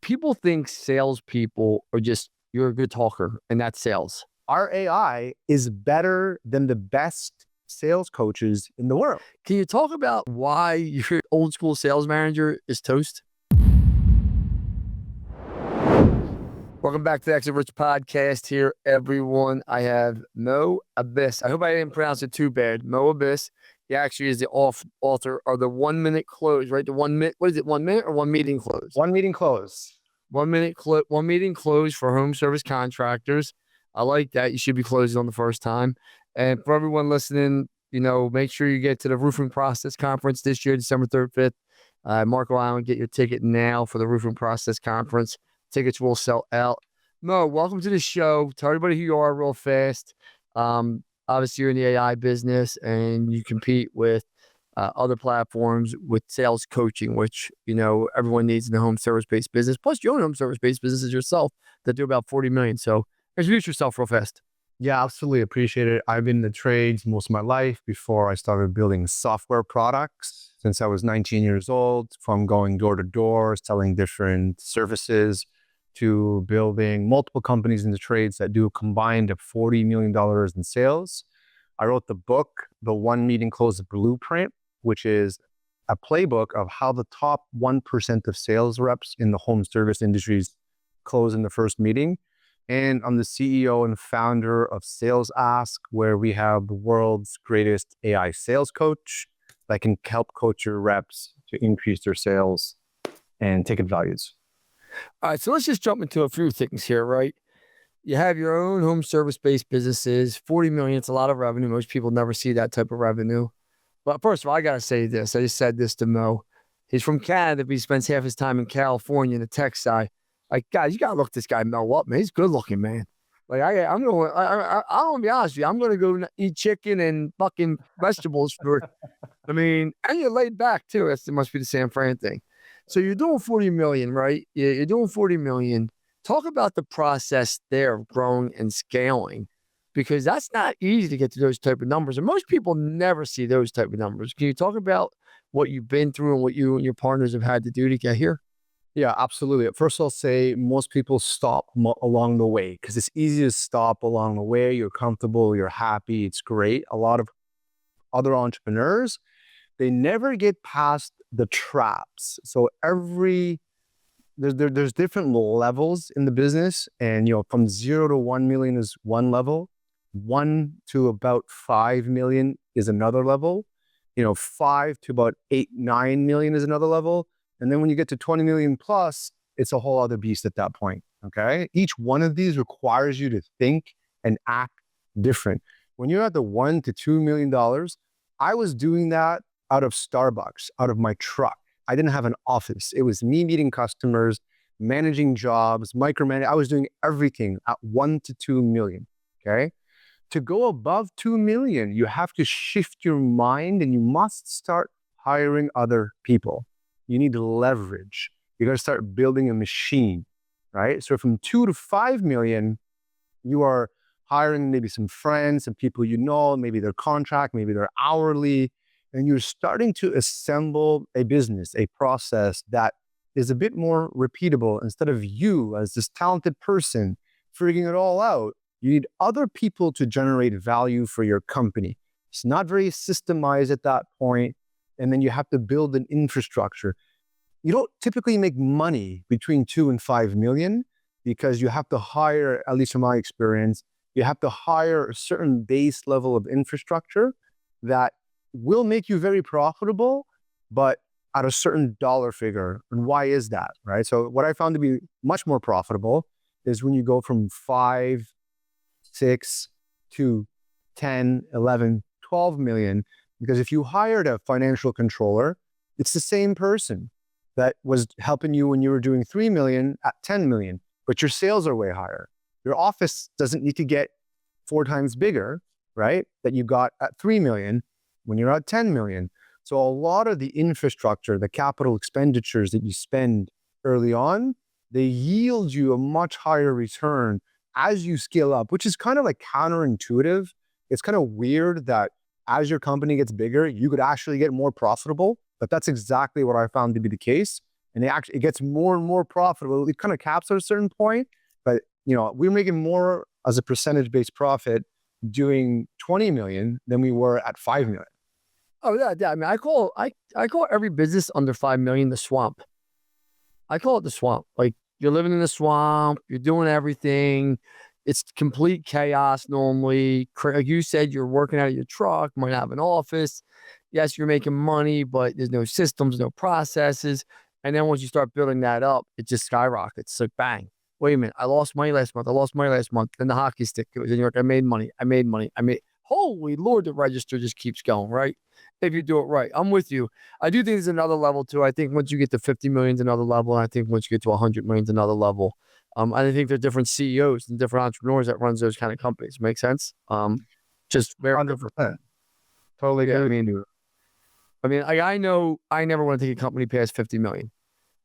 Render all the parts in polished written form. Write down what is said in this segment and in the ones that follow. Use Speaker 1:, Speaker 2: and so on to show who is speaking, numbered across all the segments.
Speaker 1: people think salespeople are just, you're a good talker and that's sales.
Speaker 2: Our AI is better than the best sales coaches in the world.
Speaker 1: Can you talk about why your old school sales manager is toast? Welcome back to the Extroverts Podcast here, everyone. I have Mo Abyss. I hope I didn't pronounce it too bad. Mo Abyss. He actually is the author of the 1 minute close, right? The 1 minute, what is it? 1 minute or 1 meeting close?
Speaker 2: 1 meeting close.
Speaker 1: 1 minute, 1 meeting close for home service contractors. I like that. You should be closing on the first time. And for everyone listening, make sure you get to the Roofing Process Conference this year, December 3rd, 5th. Marco Island, get your ticket now for the Roofing Process Conference. Tickets will sell out. Mo, welcome to the show. Tell everybody who you are real fast. Obviously, you're in the AI business and you compete with other platforms with sales coaching, which, everyone needs in the home service-based business. Plus, you own home service-based businesses yourself that do about 40 million. So introduce yourself real fast.
Speaker 2: Yeah, absolutely. Appreciate it. I've been in the trades most of my life before I started building software products since I was 19 years old, from going door to door, selling different services, to building multiple companies in the trades that do a combined of $40 million in sales. I wrote the book, The 1 Meeting Close Blueprint, which is a playbook of how the top 1% of sales reps in the home service industries close in the first meeting. And I'm the CEO and founder of Sales Ask, where we have the world's greatest AI sales coach that can help coach your reps to increase their sales and ticket values.
Speaker 1: All right, so let's just jump into a few things here, right? You have your own home service-based businesses, 40 million, it's a lot of revenue. Most people never see that type of revenue. But first of all, I got to say this. I just said this to Mo. He's from Canada, but he spends half his time in California in the tech side. Like, guys, you got to look this guy Mo up, man. He's good looking, man. Like, I'm going to be honest with you. I'm going to go eat chicken and fucking vegetables and you're laid back too. It must be the San Fran thing. So you're doing 40 million, right? You're doing 40 million. Talk about the process there of growing and scaling, because that's not easy to get to those type of numbers. And most people never see those type of numbers. Can you talk about what you've been through and what you and your partners have had to do to get here?
Speaker 2: Yeah, absolutely. First, I'll say most people stop along the way because it's easy to stop along the way. You're comfortable, you're happy, it's great. A lot of other entrepreneurs, they never get past the traps. So there's different levels in the business, and from 0 to 1 million is one level, 1 to about 5 million is another level, 5 to about 8-9 million is another level. And then when you get to 20 million plus, it's a whole other beast at that point. Okay. Each one of these requires you to think and act different. When you're at the $1 to $2 million, I was doing that out of Starbucks, out of my truck. I didn't have an office. It was me meeting customers, managing jobs, micromanaging. I was doing everything at 1 to 2 million. Okay. To go above 2 million, you have to shift your mind and you must start hiring other people. You need leverage. You got to start building a machine, right? So from 2 to 5 million, you are hiring maybe some friends, some people maybe they're contract, maybe they're hourly, and you're starting to assemble a business, a process that is a bit more repeatable. Instead of you as this talented person figuring it all out, you need other people to generate value for your company. It's not very systemized at that point. And then you have to build an infrastructure. You don't typically make money between 2 and 5 million because you have to hire, at least from my experience, you have to hire a certain base level of infrastructure that will make you very profitable, but at a certain dollar figure. And why is that, right? So what I found to be much more profitable is when you go from 5, 6 to 10, 11, 12 million. Because if you hired a financial controller, it's the same person that was helping you when you were doing 3 million at 10 million, but your sales are way higher. Your office doesn't need to get 4 times bigger, right? That you got at 3 million when you're at 10 million. So a lot of the infrastructure, the capital expenditures that you spend early on, they yield you a much higher return as you scale up, which is kind of like counterintuitive. It's kind of weird that as your company gets bigger, you could actually get more profitable, but that's exactly what I found to be the case. and it gets more and more profitable. It kind of caps at a certain point, but we're making more as a percentage-based profit doing 20 million than we were at 5 million.
Speaker 1: Oh yeah, yeah. I mean, I call every business under 5 million the swamp. I call it the swamp. Like you're living in the swamp, you're doing everything. It's complete chaos normally. Like you said, you're working out of your truck, might have an office. Yes, you're making money, but there's no systems, no processes. And then once you start building that up, it just skyrockets. It's like bang. Wait a minute. I lost money last month. I lost money last month. Then the hockey stick goes. And you're like, I made money. I made money. I made holy Lord, the register just keeps going, right? If you do it right. I'm with you. I do think there's another level too. I think once you get to 50 million is another level. And I think once you get to 100 million is another level. I think there's different CEOs and different entrepreneurs that runs those kind of companies. Make sense? Just very
Speaker 2: 100%. Totally
Speaker 1: yeah.
Speaker 2: agree with you.
Speaker 1: I mean, I know I never want to take a company past 50 million.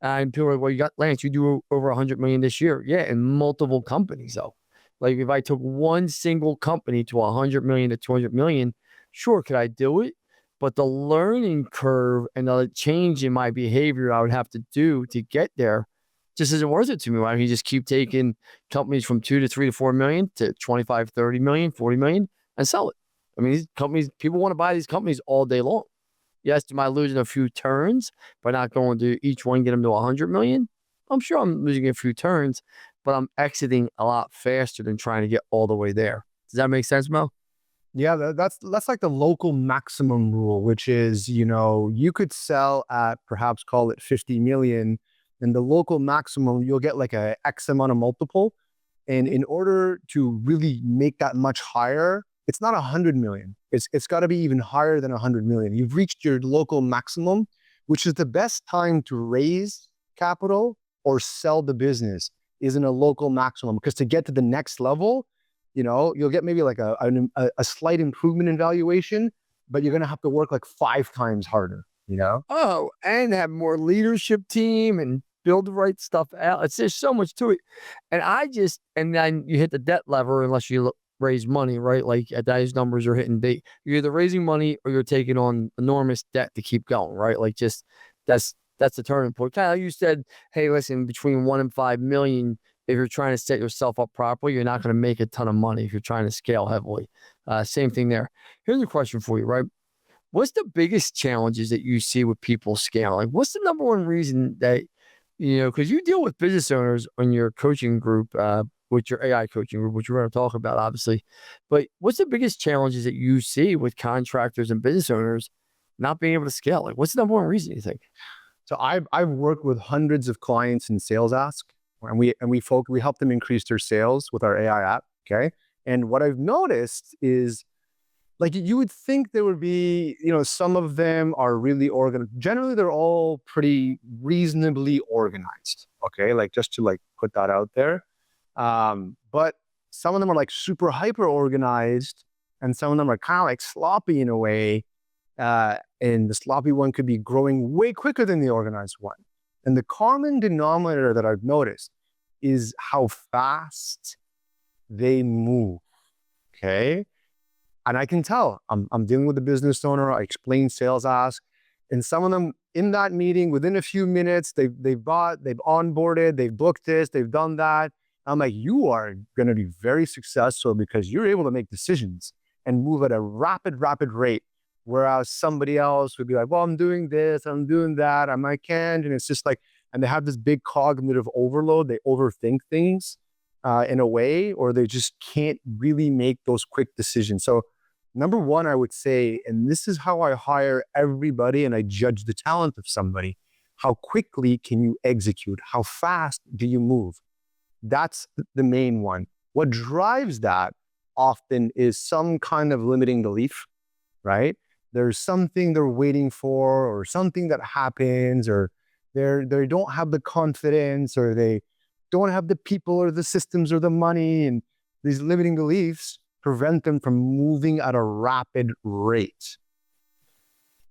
Speaker 1: And people are like, well, you got Lance, you do over 100 million this year. Yeah, in multiple companies though. Like if I took one single company to 100 million to 200 million, sure, could I do it? But the learning curve and the change in my behavior I would have to do to get there just isn't worth it to me. Why don't you just keep taking companies from 2 to 3 to 4 million to 25, 30 million, 40 million and sell it? I mean, these companies, people want to buy these companies all day long. Yes, am I losing a few turns by not going to each one, get them to 100 million? I'm sure I'm losing a few turns, but I'm exiting a lot faster than trying to get all the way there. Does that make sense, Mo?
Speaker 2: Yeah, that's like the local maximum rule, which is, you could sell at perhaps call it 50 million, and the local maximum, you'll get like a X amount of multiple. And in order to really make that much higher, it's not 100 million. It's got to be even higher than 100 million. You've reached your local maximum, which is the best time to raise capital or sell the business is in a local maximum. Because to get to the next level, you'll get maybe like a slight improvement in valuation, but you're going to have to work like 5 times harder,
Speaker 1: Oh, and have more leadership team and build the right stuff out. There's so much to it. And then you hit the debt lever unless you raise money, right? Like at those numbers are hitting you're either raising money or you're taking on enormous debt to keep going, right? Like just that's the turning point. Kind of you said, hey, listen, between 1 and 5 million, if you're trying to set yourself up properly, you're not going to make a ton of money if you're trying to scale heavily. Same thing there. Here's a question for you, right? What's the biggest challenges that you see with people scaling? What's the number one reason that, because you deal with business owners on your coaching group, with your AI coaching group, which we're going to talk about, obviously. But what's the biggest challenges that you see with contractors and business owners not being able to scale? Like, what's the number one reason you think?
Speaker 2: So I've worked with hundreds of clients in Sales Ask, and we help them increase their sales with our AI app. Okay, and what I've noticed is, like, you would think there would be, some of them are really organized. Generally, they're all pretty reasonably organized. Okay, like just to like put that out there. But some of them are like super hyper organized, and some of them are kind of like sloppy in a way. And the sloppy one could be growing way quicker than the organized one. And the common denominator that I've noticed is how fast they move. Okay. And I can tell I'm dealing with a business owner. I explain Sales Ask, and some of them in that meeting within a few minutes, they've onboarded, they've booked this, they've done that. I'm like, you are going to be very successful because you're able to make decisions and move at a rapid rate. Whereas somebody else would be like, well, I'm doing this, I'm doing that, I can't. And it's just like, and they have this big cognitive overload. They overthink things in a way, or they just can't really make those quick decisions. So number one, I would say, and this is how I hire everybody and I judge the talent of somebody, how quickly can you execute? How fast do you move? That's the main one. What drives that often is some kind of limiting belief, right? There's something they're waiting for, or something that happens, or they don't have the confidence, or they don't have the people or the systems or the money, and these limiting beliefs prevent them from moving at a rapid rate.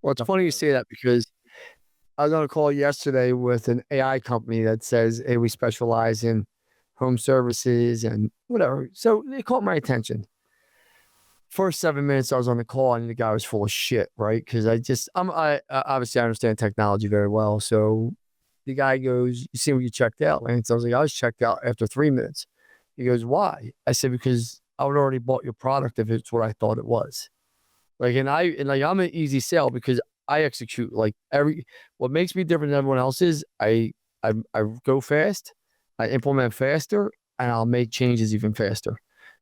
Speaker 1: Well, it's funny you say that because I was on a call yesterday with an AI company that says, hey, we specialize in home services and whatever. So it caught my attention. First 7 minutes I was on the call, and the guy was full of shit, right? Because I obviously I understand technology very well. So The guy goes, "You see when you checked out?" And so I was like, "I was checked out after 3 minutes." He goes, "Why?" I said, "Because I would already bought your product if it's what I thought it was." Like, I'm an easy sell because I execute like what makes me different than everyone else is I go fast, I implement faster, and I'll make changes even faster.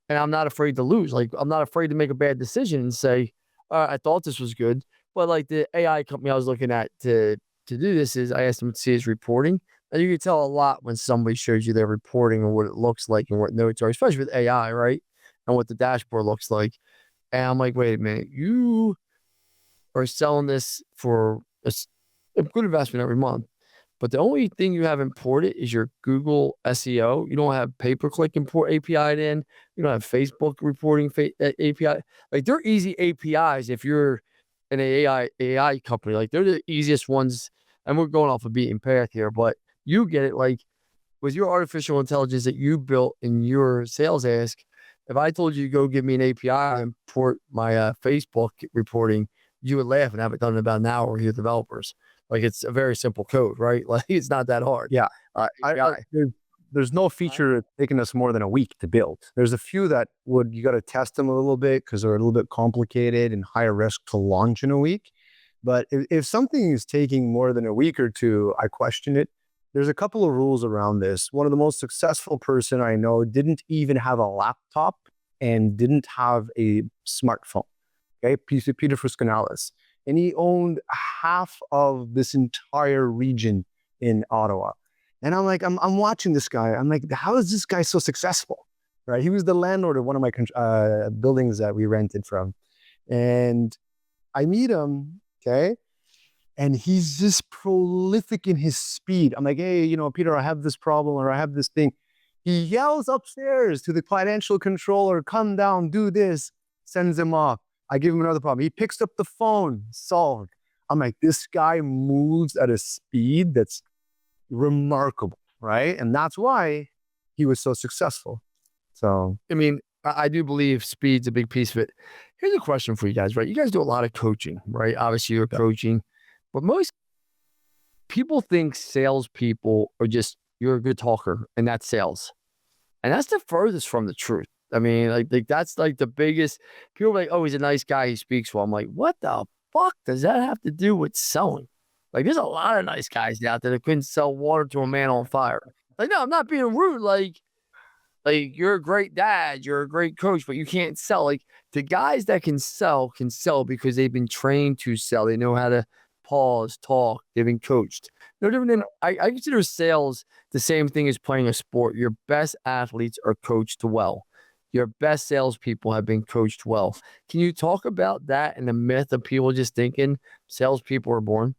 Speaker 1: And I'm not afraid to lose. Like, I'm not afraid to make a bad decision and say, I thought this was good. But like the AI company I was looking at to do this is I asked them to see his reporting. And you can tell a lot when somebody shows you their reporting and what it looks like and what notes are, especially with AI, right? And what the dashboard looks like. And I'm like, wait a minute, you are selling this for a good investment every month. But the only thing you have imported is your Google SEO. You don't have pay-per-click import API'd in. You don't have Facebook reporting API. Like, they're easy APIs if you're an AI company. Like, they're the easiest ones. And we're going off a beaten path here, but you get it. Like, with your artificial intelligence that you built in your sales ask, if I told you to go give me an API and import my Facebook reporting, you would laugh and have it done in about an hour with your developers. Like, it's a very simple code, right? Like, it's not that hard.
Speaker 2: Yeah.
Speaker 1: API.
Speaker 2: There's no feature taking us more than a week to build. There's a few that you got to test them a little bit because they're a little bit complicated and higher risk to launch in a week. But if something is taking more than a week or two, I question it. There's a couple of rules around this. One of the most successful person I know didn't even have a laptop and didn't have a smartphone. Okay, Peter Fuscanalis. And he owned half of this entire region in Ottawa. And I'm like, I'm watching this guy. I'm like, how is this guy so successful? Right? He was the landlord of one of my buildings that we rented from. And I meet him, okay? And he's just prolific in his speed. I'm like, hey, Peter, I have this problem or I have this thing. He yells upstairs to the financial controller, come down, do this, sends him off. I give him another problem. He picks up the phone, solved. I'm like, this guy moves at a speed that's remarkable, right? And that's why he was so successful. So,
Speaker 1: I mean, I do believe speed's a big piece of it. Here's a question for you guys, right? You guys do a lot of coaching, right? Obviously, you're coaching, but most people think salespeople are just, you're a good talker and that's sales. And that's the furthest from the truth. I mean, like that's like the biggest. People are like, oh, he's a nice guy. He speaks well. I'm like, what the fuck does that have to do with selling? Like, there's a lot of nice guys out there that couldn't sell water to a man on fire. Like, no, I'm not being rude. Like, you're a great dad, you're a great coach, but you can't sell. Like, the guys that can sell because they've been trained to sell. They know how to pause, talk, they've been coached. No different than I consider sales the same thing as playing a sport. Your best athletes are coached well. Your best salespeople have been coached well. Can you talk about that and the myth of people just thinking salespeople are born?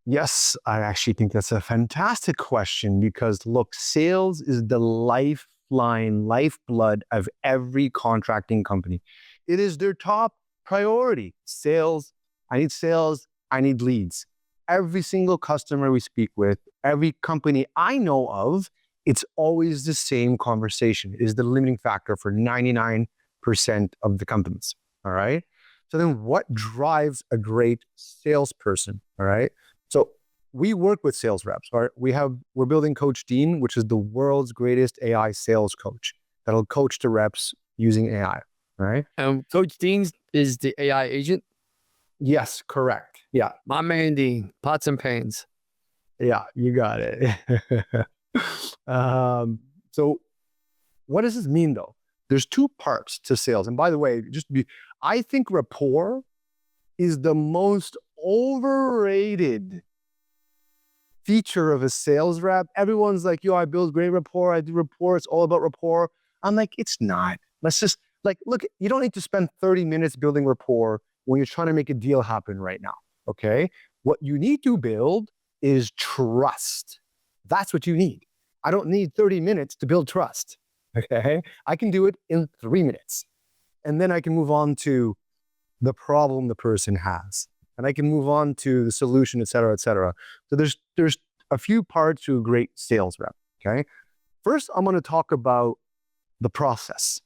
Speaker 2: yes, I actually think that's a fantastic question because look, sales is the lifeline, lifeblood of every contracting company. It is their top priority. Sales, I need leads. Every single customer we speak with, every company I know of, it's always the same conversation. It is the limiting factor for 99% of the companies. All right. So then what drives a great salesperson? All right. So we work with sales reps. Right? We're building Coach Dean, which is the world's greatest AI sales coach that'll coach the reps using AI. Right.
Speaker 1: Coach Dean is the AI agent.
Speaker 2: Yes, correct. Yeah.
Speaker 1: My man Dean, pots and pans.
Speaker 2: Yeah, you got it. So what does this mean though? There's two parts to sales. And by the way, I think rapport is the most overrated feature of a sales rep. Everyone's like, yo, I build great rapport. I do rapport. It's all about rapport. I'm like, it's not. Let's just look, you don't need to spend 30 minutes building rapport when you're trying to make a deal happen right now. Okay. What you need to build is trust. That's what you need. I don't need 30 minutes to build trust. Okay. I can do it in 3 minutes. And then I can move on to the problem the person has. And I can move on to the solution, et cetera, et cetera. So there's a few parts to a great sales rep. Okay. First, I'm going to talk about the process.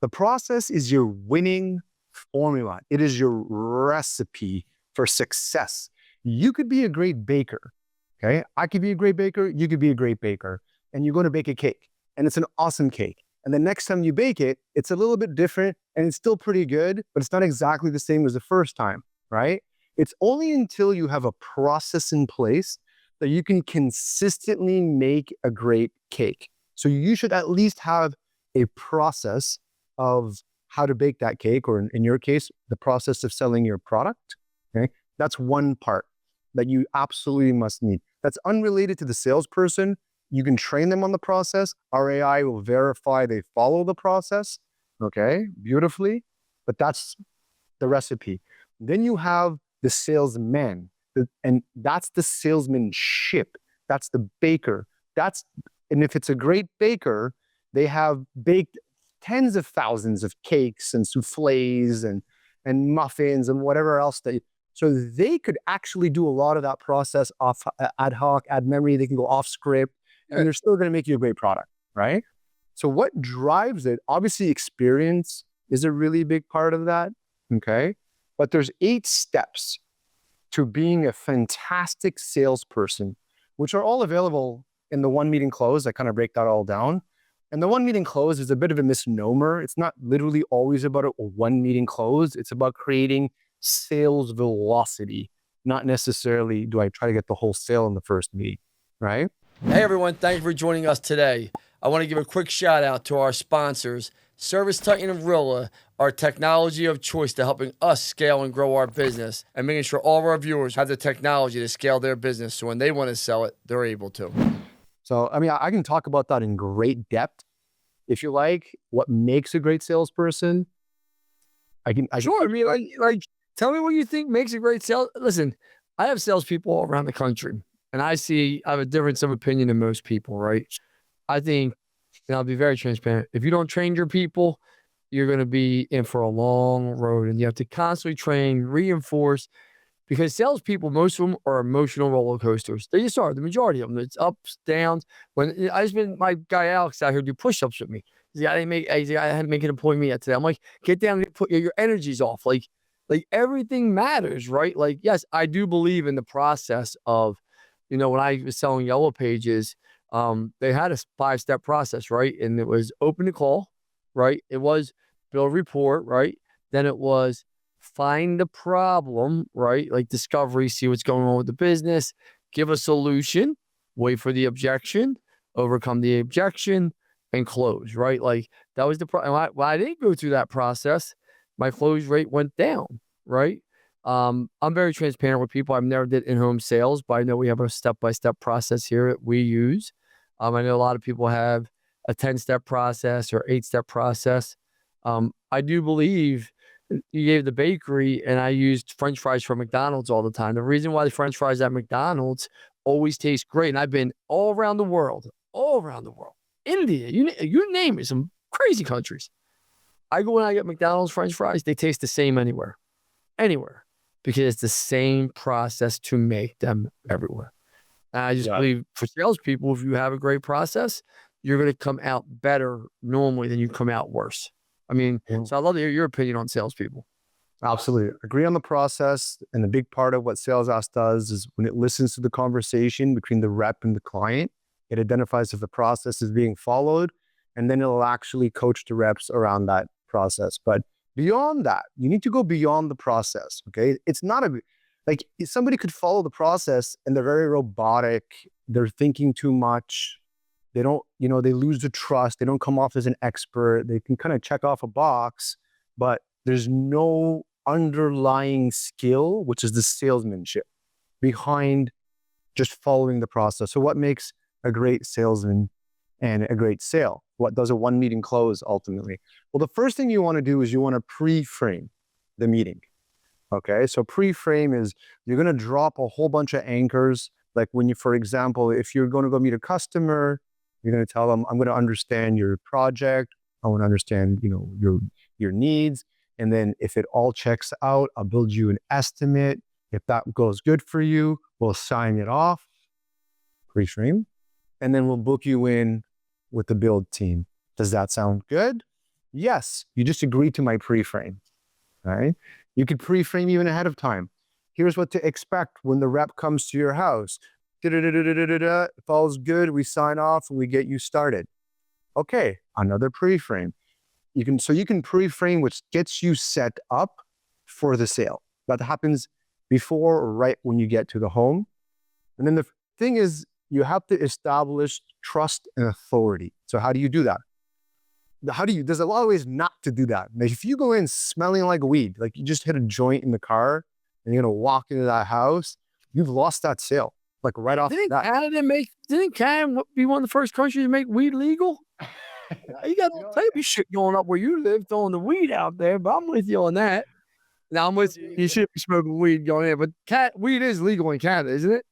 Speaker 2: The process is your winning formula. It is your recipe for success. You could be a great baker Okay. I could be a great baker. You could be a great baker. And you're going to bake a cake and it's an awesome cake. And the next time you bake it, it's a little bit different and it's still pretty good, but it's not exactly the same as the first time, right? It's only until you have a process in place that you can consistently make a great cake. So you should at least have a process of how to bake that cake, or in your case, the process of selling your product. Okay. That's one part that you absolutely must need. That's unrelated to the salesperson. You can train them on the process. Our AI will verify they follow the process, okay, beautifully, but that's the recipe. Then you have the salesman, and that's the salesmanship. That's the baker. And if it's a great baker, they have baked tens of thousands of cakes and souffles and muffins and whatever else so they could actually do a lot of that process off ad hoc, ad memory. They can go off script, and they're still going to make you a great product, right? So what drives it? Obviously, experience is a really big part of that, okay? But there's 8 steps to being a fantastic salesperson, which are all available in the One Meeting Close. I kind of break that all down. And the One Meeting Close is a bit of a misnomer. It's not literally always about a one meeting close. It's about creating sales velocity, not necessarily do I try to get the whole sale in the first meeting, right?
Speaker 1: Hey everyone, thank you for joining us today. I want to give a quick shout out to our sponsors, Service Titan and Rilla, our technology of choice to helping us scale and grow our business and making sure all of our viewers have the technology to scale their business so when they want to sell it, they're able to.
Speaker 2: So, I mean, I can talk about that in great depth. If you like, what makes a great salesperson,
Speaker 1: Sure. I mean, like, tell me what you think makes a great sales. Listen, I have salespeople all around the country, and I have a difference of opinion than most people, right? I think, and I'll be very transparent, if you don't train your people, you're going to be in for a long road, and you have to constantly train, reinforce, because salespeople, most of them are emotional roller coasters. They just are. The majority of them. It's ups, downs. When I just been my guy Alex out here do push-ups with me. I had to make an appointment yet today. I'm like, get down and put your energy's off. Like everything matters, right? Like, yes, I do believe in the process of, when I was selling Yellow Pages, they had a 5-step process, right? And it was open the call, right? It was build report, right? Then it was find the problem, right? Like discovery, see what's going on with the business, give a solution, wait for the objection, overcome the objection, and close, right? Like that was the problem. When I didn't go through that process, my close rate went down, right? I'm very transparent with people. I've never did in-home sales, but I know we have a step-by-step process here that we use. I know a lot of people have a 10-step process or 8-step process. I do believe you gave the bakery, and I used French fries from McDonald's all the time. The reason why the French fries at McDonald's always taste great, and I've been all around the world, India, you name it, some crazy countries. I go and I get McDonald's French fries, they taste the same anywhere, because it's the same process to make them everywhere. And I just believe for salespeople, if you have a great process, you're going to come out better normally than you come out worse. I mean, so I'd love to hear your opinion on salespeople.
Speaker 2: Absolutely. Agree on the process. And the big part of what SalesAsk does is when it listens to the conversation between the rep and the client, it identifies if the process is being followed, and then it'll actually coach the reps around that process. But beyond that, you need to go beyond the process, okay? It's not like somebody could follow the process and they're very robotic. They're thinking too much. They don't, they lose the trust. They don't come off as an expert. They can kind of check off a box, but there's no underlying skill, which is the salesmanship behind just following the process. So what makes a great salesman and a great sale? What does a one meeting close ultimately? Well, the first thing you want to do is you want to pre-frame the meeting. Okay, so pre-frame is you're going to drop a whole bunch of anchors. Like when for example, if you're going to go meet a customer, you're going to tell them, I'm going to understand your project. I want to understand, your needs. And then if it all checks out, I'll build you an estimate. If that goes good for you, we'll sign it off, pre-frame, and then we'll book you in with the build team. Does that sound good? Yes, you just agreed to my pre-frame, right? You could pre-frame even ahead of time. Here's what to expect when the rep comes to your house. If all's good, we sign off and we get you started. Okay, another pre-frame. You can pre-frame, which gets you set up for the sale. That happens before or right when you get to the home. And then the thing is, you have to establish trust and authority. So how do you do that? There's a lot of ways not to do that. Like if you go in smelling like weed, like you just hit a joint in the car and you're gonna walk into that house, you've lost that sale. Like right off the bat.
Speaker 1: Didn't Canada be one of the first countries to make weed legal? You got all type of shit going up where you live, throwing the weed out there, but I'm with you on that. Now I'm with you. You should be smoking weed going in, but weed is legal in Canada, isn't it?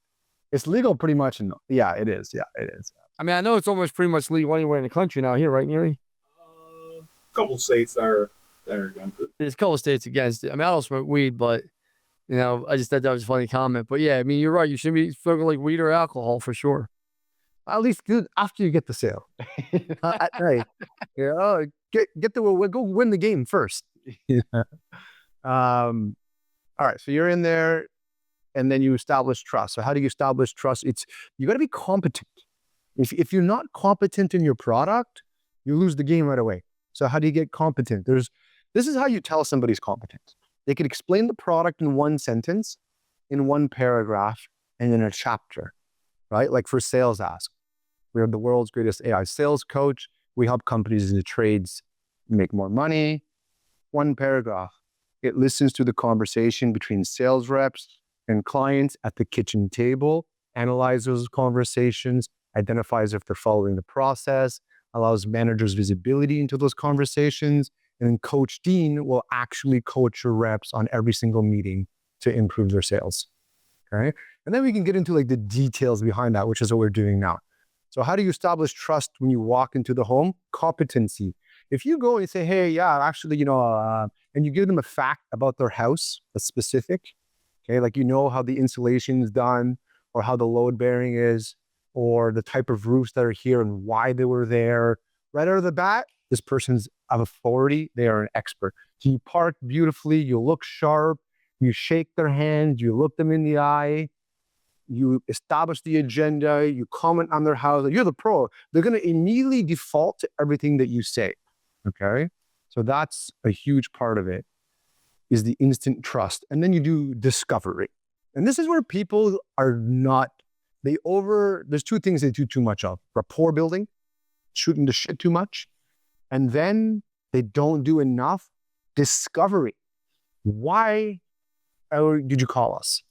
Speaker 2: It's legal pretty much yeah, it is. Yeah, it is.
Speaker 1: I mean, I know it's almost pretty much legal anywhere in the country now here, right, Neary?
Speaker 3: Couple states are against it.
Speaker 1: There's a couple states against it. I mean, I don't smoke weed, but I just thought that was a funny comment. But yeah, I mean, you're right. You shouldn't be smoking like weed or alcohol for sure.
Speaker 2: At least do it after you get the sale. At night. Get the go win the game first. All right. So you're in there and then you establish trust. So how do you establish trust? You got to be competent. If you're not competent in your product, you lose the game right away. So how do you get competent? This is how you tell somebody's competent. They could explain the product in one sentence, in one paragraph, and in a chapter, right? Like for Sales Ask. We are the world's greatest AI sales coach. We help companies in the trades make more money. One paragraph. It listens to the conversation between sales reps and clients at the kitchen table, analyzes those conversations, identifies if they're following the process, allows managers visibility into those conversations, and then Coach Dean will actually coach your reps on every single meeting to improve their sales. Okay. And then we can get into like the details behind that, which is what we're doing now. So how do you establish trust when you walk into the home? Competency. If you go and say, hey, yeah, actually, and you give them a fact about their house, a specific, okay, like how the insulation is done or how the load bearing is or the type of roofs that are here and why they were there, right out of the bat, this person's of authority. They are an expert. So you park beautifully, you look sharp, you shake their hand, you look them in the eye, you establish the agenda, you comment on their house, you're the pro. They're going to immediately default to everything that you say, okay? So that's a huge part of it, is the instant trust. And then you do discovery. And this is where people are not, there's two things they do too much of. Rapport building, shooting the shit too much. And then they don't do enough discovery. Why did you call us?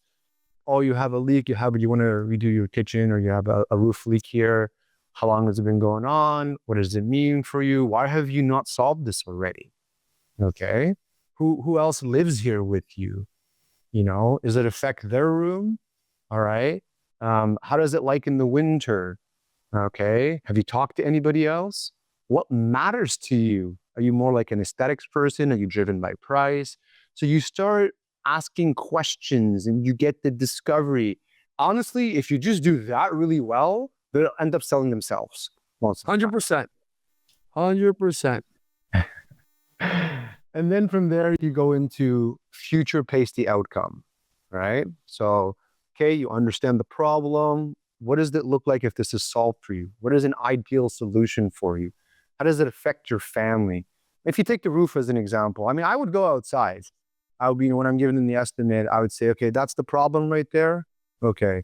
Speaker 2: Oh, you have a leak, you want to redo your kitchen, or you have a roof leak here. How long has it been going on? What does it mean for you? Why have you not solved this already? Okay. Who else lives here with you? Does it affect their room? All right. How does it like in the winter? Okay. Have you talked to anybody else? What matters to you? Are you more like an aesthetics person? Are you driven by price? So you start asking questions and you get the discovery. Honestly, if you just do that really well, they'll end up selling themselves.
Speaker 1: 100%. 100%.
Speaker 2: And then from there, you go into future pace the outcome, right? So, okay, you understand the problem. What does it look like if this is solved for you? What is an ideal solution for you? How does it affect your family? If you take the roof as an example, I mean, I would go outside. I would be, when I'm giving them the estimate, I would say, okay, that's the problem right there. Okay,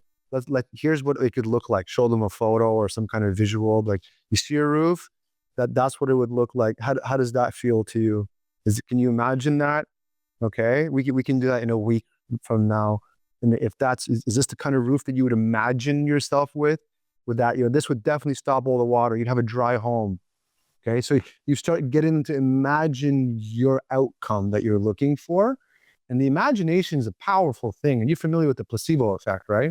Speaker 2: here's what it could look like. Show them a photo or some kind of visual. Like, you see a roof? That's what it would look like. How does that feel to you? Can you imagine that? Okay, we can do that in a week from now. And if is this the kind of roof that you would imagine yourself with? With that, this would definitely stop all the water. You'd have a dry home. Okay, so you start getting to imagine your outcome that you're looking for. And the imagination is a powerful thing. And you're familiar with the placebo effect, right?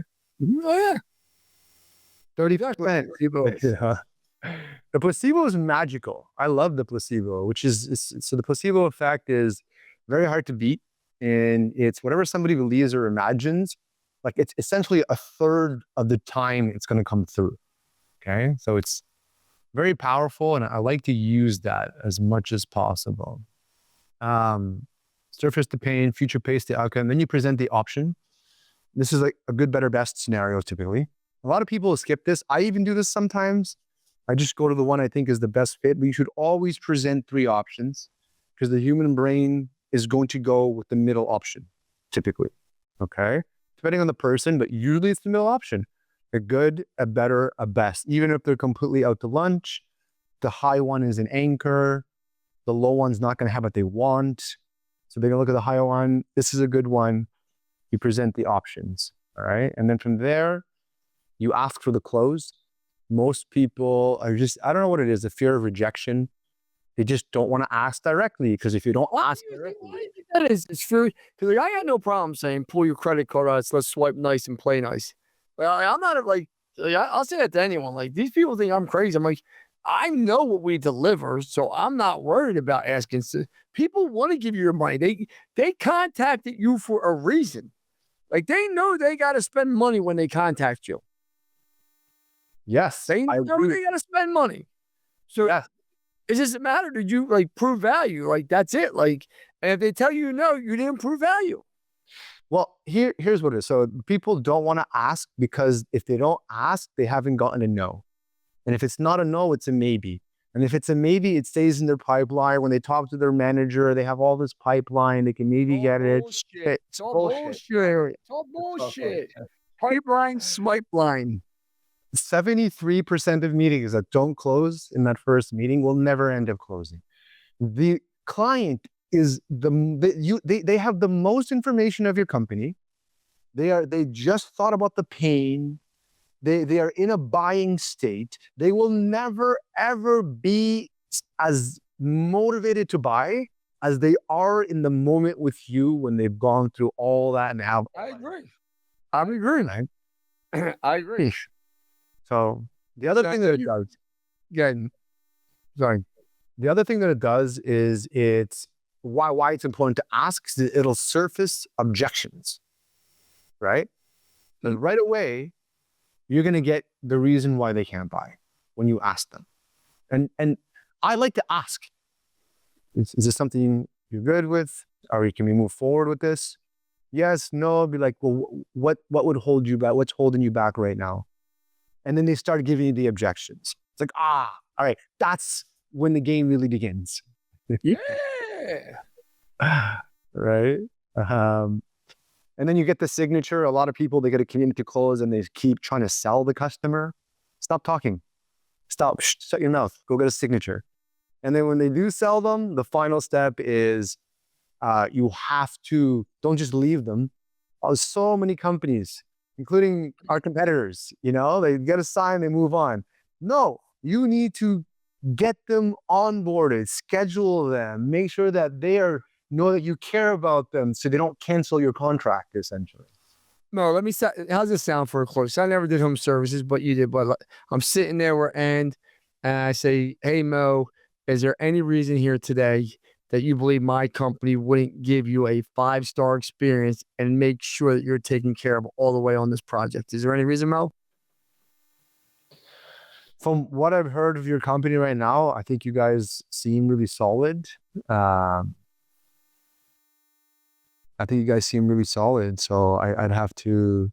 Speaker 1: Oh, yeah.
Speaker 2: 30%. Yeah. The placebo is magical. I love the placebo, so the placebo effect is very hard to beat. And it's whatever somebody believes or imagines, like it's essentially a third of the time it's going to come through. Okay, so it's very powerful, and I like to use that as much as possible. Surface the pain, future pace the outcome. Then you present the option. This is like a good, better, best scenario typically. A lot of people skip this. I even do this sometimes. I just go to the one I think is the best fit, but you should always present 3 options because the human brain is going to go with the middle option, typically. Okay? Depending on the person, but usually it's the middle option. A good, a better, a best. Even if they're completely out to lunch, the high one is an anchor. The low one's not going to have what they want. So they're going to look at the higher one. This is a good one. You present the options. All right. And then from there, you ask for the close. Most people are just, I don't know what it is, the fear of rejection. They just don't want to ask directly because if you don't ask directly,
Speaker 1: Why do you think that is? It's true. Because I got no problem saying pull your credit card out. Let's swipe nice and play nice. Well, I'm not I'll say that to anyone. Like these people think I'm crazy. I'm like, I know what we deliver, so I'm not worried about asking. People want to give you your money. They contacted you for a reason. Like they know they got to spend money when they contact you.
Speaker 2: yes,
Speaker 1: They
Speaker 2: I
Speaker 1: know
Speaker 2: agree.
Speaker 1: they got to spend money. So
Speaker 2: Yes.
Speaker 1: it doesn't matter. Did you prove value? Like that's it. Like, and if they tell you no, you didn't prove value.
Speaker 2: Well, here's what it is. So people don't want to ask because if they don't ask, they haven't gotten a no. And if it's not a no, it's a maybe. And if it's a maybe, it stays in their pipeline. When they talk to their manager, they have all this pipeline. They can maybe get it.
Speaker 1: Bullshit. It's all
Speaker 2: Bullshit.
Speaker 1: bullshit. It's all bullshit. Pipeline, swipe line.
Speaker 2: 73% of meetings that don't close in that first meeting will never end up closing. The client is they have the most information of your company. They just thought about the pain. They are in a buying state. They will never ever be as motivated to buy as they are in the moment with you when they've gone through all that and have.
Speaker 1: I agree. I'm agreeing. I agree.
Speaker 2: So the other thing that it does,
Speaker 1: Again, sorry.
Speaker 2: the other thing that it does is it's why it's important to ask is it'll surface objections, right? And right away, you're going to get the reason why they can't buy when you ask them. And I like to ask, is this something you're good with? Can we move forward with this? Yes, no, be like, well, what would hold you back? What's holding you back right now? And then they start giving you the objections. It's like, all right, that's when the game really begins.
Speaker 1: Yeah.
Speaker 2: Right? And then you get the signature. A lot of people, they get a community close and they keep trying to sell the customer. Stop talking. Stop. Shut your mouth. Go get a signature. And then when they do sell them, the final step is you have to, don't just leave them. So many companies, including our competitors, they get a sign, they move on. No, you need to get them onboarded, schedule them, make sure that know that you care about them so they don't cancel your contract, essentially.
Speaker 1: No, how's this sound for a close? I never did home services, but you did. But I'm sitting there and I say, hey, Mo, is there any reason here today that you believe my company wouldn't give you a 5-star experience and make sure that you're taken care of all the way on this project? Is there any reason, Mo?
Speaker 2: From what I've heard of your company right now, I think you guys seem really solid. I think you guys seem really solid. So I'd have to,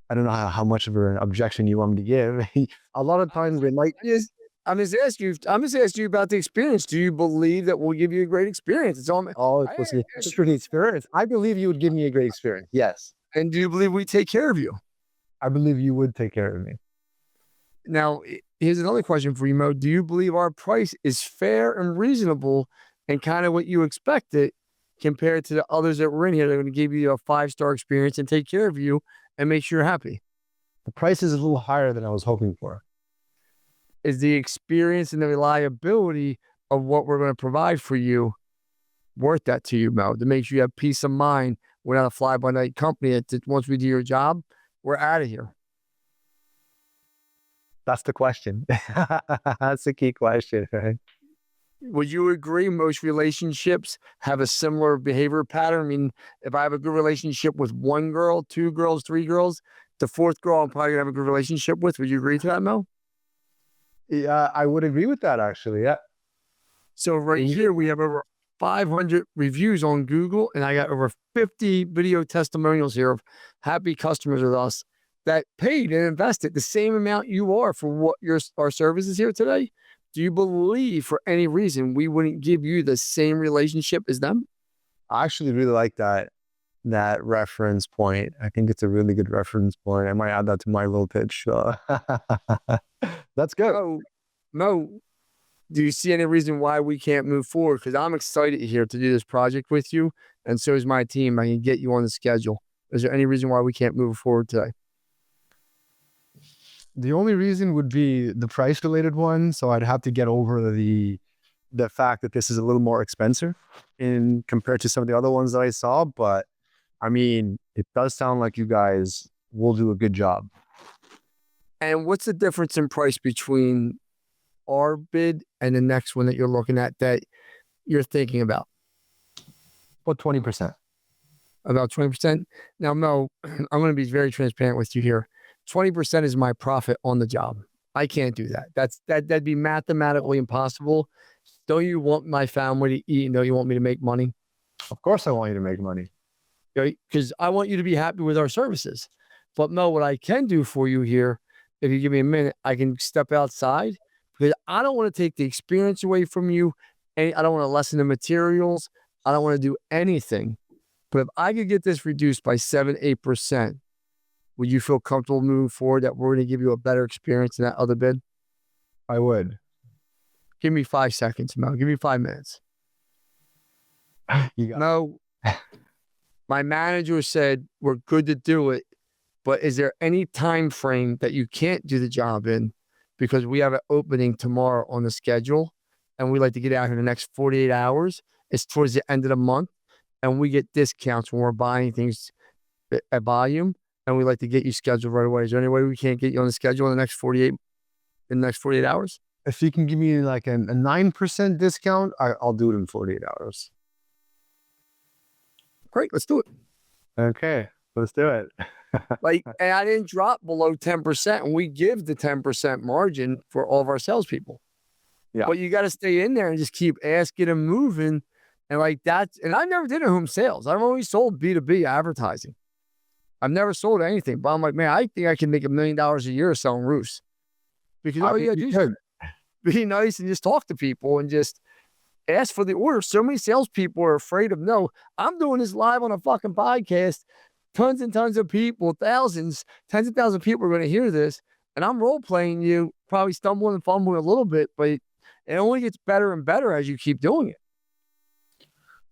Speaker 2: I don't know how much of an objection you want me to give. A lot of times they might.
Speaker 1: I'm just asking you about the experience. Do you believe that we'll give you a great experience? It's all.
Speaker 2: It's supposed to be experience. I believe you would give me a great experience. Yes.
Speaker 1: And do you believe we take care of you?
Speaker 2: I believe you would take care of me.
Speaker 1: Now, here's another question for you, Mo. Do you believe our price is fair and reasonable and kind of what you expected compared to the others that were in here? They're going to give you a 5-star experience and take care of you and make sure you're happy.
Speaker 2: The price is a little higher than I was hoping for.
Speaker 1: Is the experience and the reliability of what we're going to provide for you worth that to you, Mo, to make sure you have peace of mind? We're not a fly-by-night company that once we do your job, we're out of here.
Speaker 2: That's the question. That's the key question, right?
Speaker 1: Would you agree most relationships have a similar behavior pattern? I mean, if I have a good relationship with 1 girl, 2 girls, 3 girls, the 4th girl I'm probably going to have a good relationship with. Would you agree to that, Mel?
Speaker 2: Yeah, I would agree with that, actually. Yeah.
Speaker 1: So right here, we have over 500 reviews on Google, and I got over 50 video testimonials here of happy customers with us. that paid and invested the same amount you are for what our services here today, do you believe for any reason we wouldn't give you the same relationship as them?
Speaker 2: I actually really like that reference point. I think it's a really good reference point. I might add that to my little pitch. That's good.
Speaker 1: Oh, no. Do you see any reason why we can't move forward? Because I'm excited here to do this project with you, and so is my team. I can get you on the schedule. Is there any reason why we can't move forward today?
Speaker 2: The only reason would be the price related one. So I'd have to get over the fact that this is a little more expensive in compared to some of the other ones that I saw. But I mean, it does sound like you guys will do a good job.
Speaker 1: And what's the difference in price between our bid and the next one that you're looking at that you're thinking about?
Speaker 2: About 20%.
Speaker 1: About 20%? Now, Mo, I'm going to be very transparent with you here. 20% is my profit on the job. I can't do that. That'd be mathematically impossible. Don't you want my family to eat and don't you want me to make money?
Speaker 2: Of course I want you to make money.
Speaker 1: Because I want you to be happy with our services. But Mo, what I can do for you here, if you give me a minute, I can step outside because I don't want to take the experience away from you. And I don't want to lessen the materials. I don't want to do anything. But if I could get this reduced by 7-8%, would you feel comfortable moving forward that we're going to give you a better experience than that other bid?
Speaker 2: I would.
Speaker 1: Give me 5 seconds, Mo. Give me 5 minutes. No. My manager said we're good to do it, but is there any time frame that you can't do the job in? Because we have an opening tomorrow on the schedule, and we like to get out here in the next 48 hours. It's towards the end of the month, and we get discounts when we're buying things at volume, and we like to get you scheduled right away. Is there any way we can't get you on the schedule in the next 48 hours?
Speaker 2: If you can give me like a 9% discount, I'll do it in 48 hours.
Speaker 1: Great, let's do it.
Speaker 2: Okay, let's do it.
Speaker 1: And I didn't drop below 10%, and we give the 10% margin for all of our salespeople.
Speaker 2: Yeah.
Speaker 1: But you got to stay in there and just keep asking and moving. And like that, and I never did a home sales. I've always sold B2B advertising. I've never sold anything, but I'm like, man, I think I can make $1 million a year selling roofs. Because all you got to do is be nice and just talk to people and just ask for the order. So many salespeople are afraid of no. I'm doing this live on a fucking podcast. Tons and tons of people, tens of thousands of people are going to hear this. And I'm role playing you, probably stumbling and fumbling a little bit, but it only gets better and better as you keep doing it.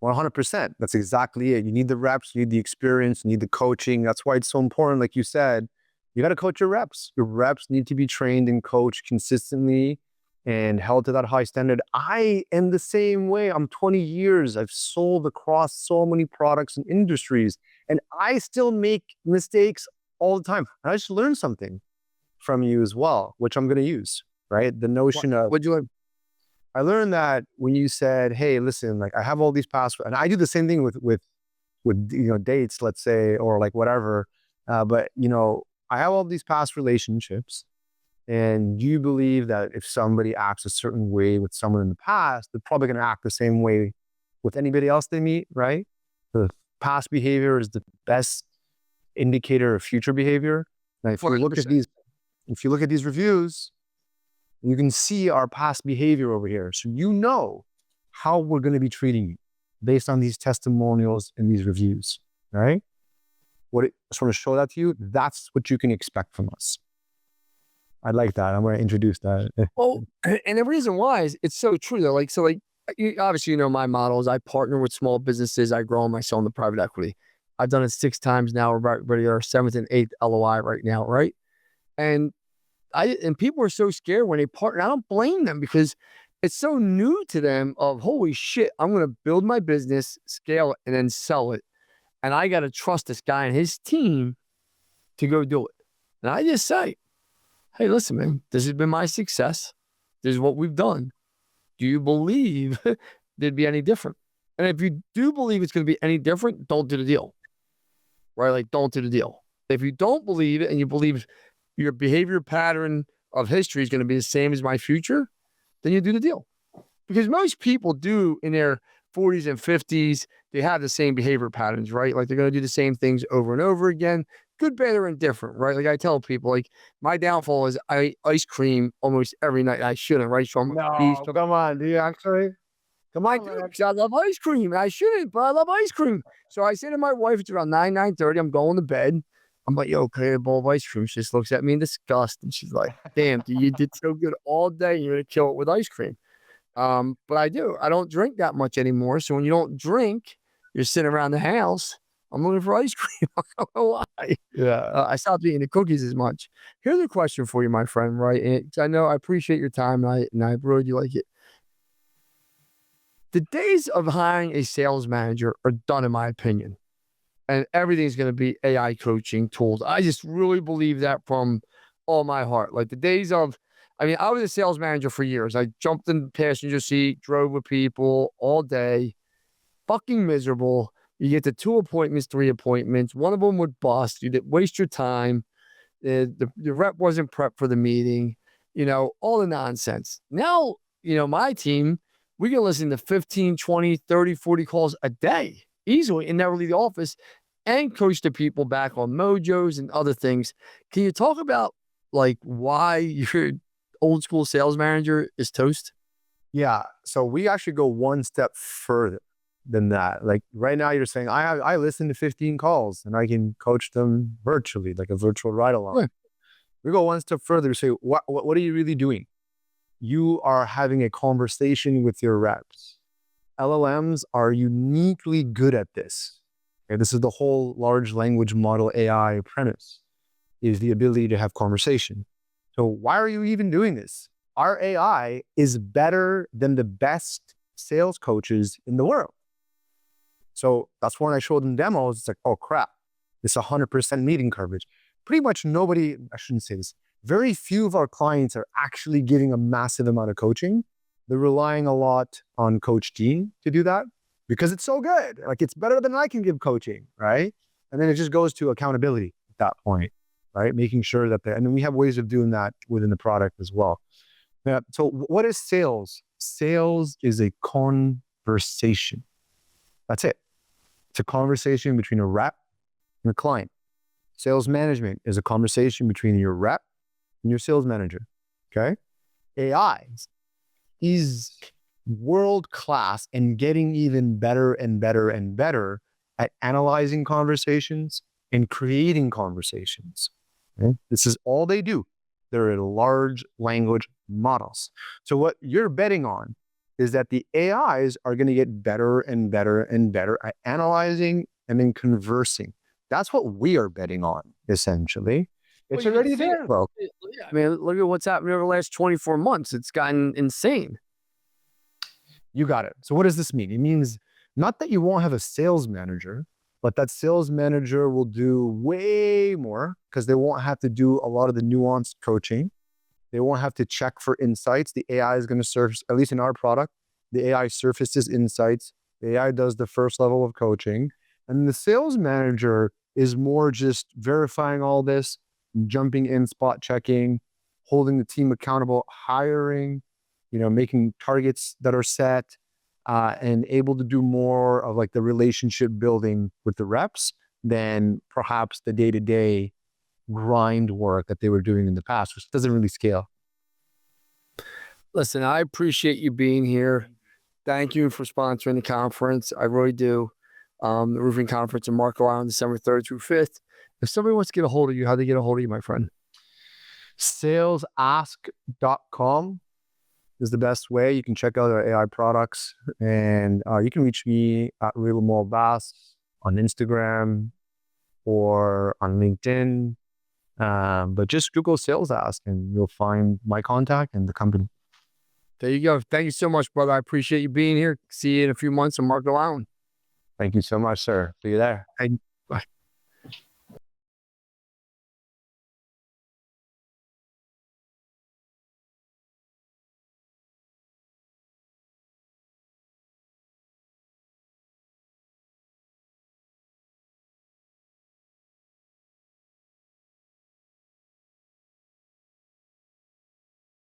Speaker 2: 100%. That's exactly it. You need the reps, you need the experience, you need the coaching. That's why it's so important. Like you said, you got to coach your reps. Your reps need to be trained and coached consistently and held to that high standard. I am the same way. I'm 20 years. I've sold across so many products and industries, and I still make mistakes all the time. And I just learned something from you as well, which I'm going to use, right? The notion of...
Speaker 1: What'd you learn?
Speaker 2: I learned that when you said, hey, listen, like I have all these passwords, and I do the same thing with dates, let's say, or like whatever. But I have all these past relationships. And you believe that if somebody acts a certain way with someone in the past, they're probably going to act the same way with anybody else they meet, right? The past behavior is the best indicator of future behavior. Now, if you look at these reviews, you can see our past behavior over here. So you know how we're going to be treating you based on these testimonials and these reviews, right? I just want to show that to you. That's what you can expect from us. I like that. I'm going to introduce that.
Speaker 1: Well, and the reason why is it's so true though. Obviously, my model is I partner with small businesses. I grow them. I sell them to private equity. I've done it 6 times now. We're about ready to our 7th and 8th LOI right now, right? And people are so scared when they partner. I don't blame them because it's so new to them of holy shit, I'm going to build my business, scale it, and then sell it. And I got to trust this guy and his team to go do it. And I just say, hey, listen, man, this has been my success. This is what we've done. Do you believe there'd be any different? And if you do believe it's going to be any different, don't do the deal. Right? Like, don't do the deal. If you don't believe it and you believe your behavior pattern of history is going to be the same as my future, then you do the deal. Because most people do in their 40s and 50s, they have the same behavior patterns, right? Like they're going to do the same things over and over again. good, bad, or indifferent, right? Like I tell people, like my downfall is I eat ice cream almost every night. I shouldn't, right? So I'm
Speaker 2: No, come on. Do you actually? Come
Speaker 1: I
Speaker 2: on,
Speaker 1: do,
Speaker 2: man.
Speaker 1: because I love ice cream. I shouldn't, but I love ice cream. So I say to my wife, it's around 9:30. I'm going to bed. I'm like, yo, can I have a bowl of ice cream? She just looks at me in disgust. And she's like, damn, dude, you did so good all day. You're going to kill it with ice cream. But I do. I don't drink that much anymore. So when you don't drink, you're sitting around the house. I'm looking for ice cream. I don't know why.
Speaker 2: Yeah.
Speaker 1: I stopped eating the cookies as much. Here's a question for you, my friend, right? And I know I appreciate your time and I really do like it. The days of hiring a sales manager are done, in my opinion, and everything's going to be AI coaching tools. I just really believe that from all my heart. Like the days of, I mean, I was a sales manager for years. I jumped in the passenger seat, drove with people all day, fucking miserable. You get to 2 appointments, 3 appointments. One of them would bust. You did waste your time. The rep wasn't prepped for the meeting, all the nonsense. Now, my team, we can listen to 15, 20, 30, 40 calls a day easily and never leave the office and coach the people back on mojos and other things. Can you talk about like why your old school sales manager is toast?
Speaker 2: Yeah. So we actually go one step further than that. Like right now you're saying, I listen to 15 calls and I can coach them virtually, like a virtual ride along.
Speaker 1: Right.
Speaker 2: We go one step further. Say, what are you really doing? You are having a conversation with your reps. LLMs are uniquely good at this. Okay, this is the whole large language model AI premise, is the ability to have conversation. So why are you even doing this? Our AI is better than the best sales coaches in the world. So that's when I showed them demos. It's like, oh crap, this 100% meeting coverage. Pretty much nobody, I shouldn't say this, very few of our clients are actually giving a massive amount of coaching. They're relying a lot on Coach Dean to do that because it's so good. Like it's better than I can give coaching, right? And then it just goes to accountability at that point, right? Making sure that and then we have ways of doing that within the product as well. Yeah. So what is sales? Sales is a conversation. That's it. It's a conversation between a rep and a client. Sales management is a conversation between your rep and your sales manager. Okay. AI is world-class and getting even better and better and better at analyzing conversations and creating conversations. Okay? This is all they do. They're large language models. So what you're betting on is that the AIs are going to get better and better and better at analyzing and then conversing. That's what we are betting on, essentially. It's
Speaker 1: Well,
Speaker 2: already there, bro.
Speaker 1: Yeah, I mean, look at what's happened over the last 24 months. It's gotten insane.
Speaker 2: You got it. So what does this mean? It means not that you won't have a sales manager, but that sales manager will do way more because they won't have to do a lot of the nuanced coaching. They won't have to check for insights. The AI is going to surface, at least in our product, the AI surfaces insights. The AI does the first level of coaching. And the sales manager is more just verifying all this, jumping in, spot checking, holding the team accountable, hiring, making targets that are set, and able to do more of like the relationship building with the reps than perhaps the day-to-day grind work that they were doing in the past, which doesn't really scale.
Speaker 1: Listen, I appreciate you being here. Thank you for sponsoring the conference. I really do. The roofing conference in Marco Island, December 3rd through 5th. If somebody wants to get a hold of you, how do they get a hold of you, my friend?
Speaker 2: Salesask.com is the best way. You can check out our AI products, and you can reach me at Real Bass on Instagram or on LinkedIn. But just Google Sales Ask and you'll find my contact and the company.
Speaker 1: There you go. Thank you so much, brother. I appreciate you being here. See you in a few months on Marco Island.
Speaker 2: Thank you so much, sir. See you there.
Speaker 1: And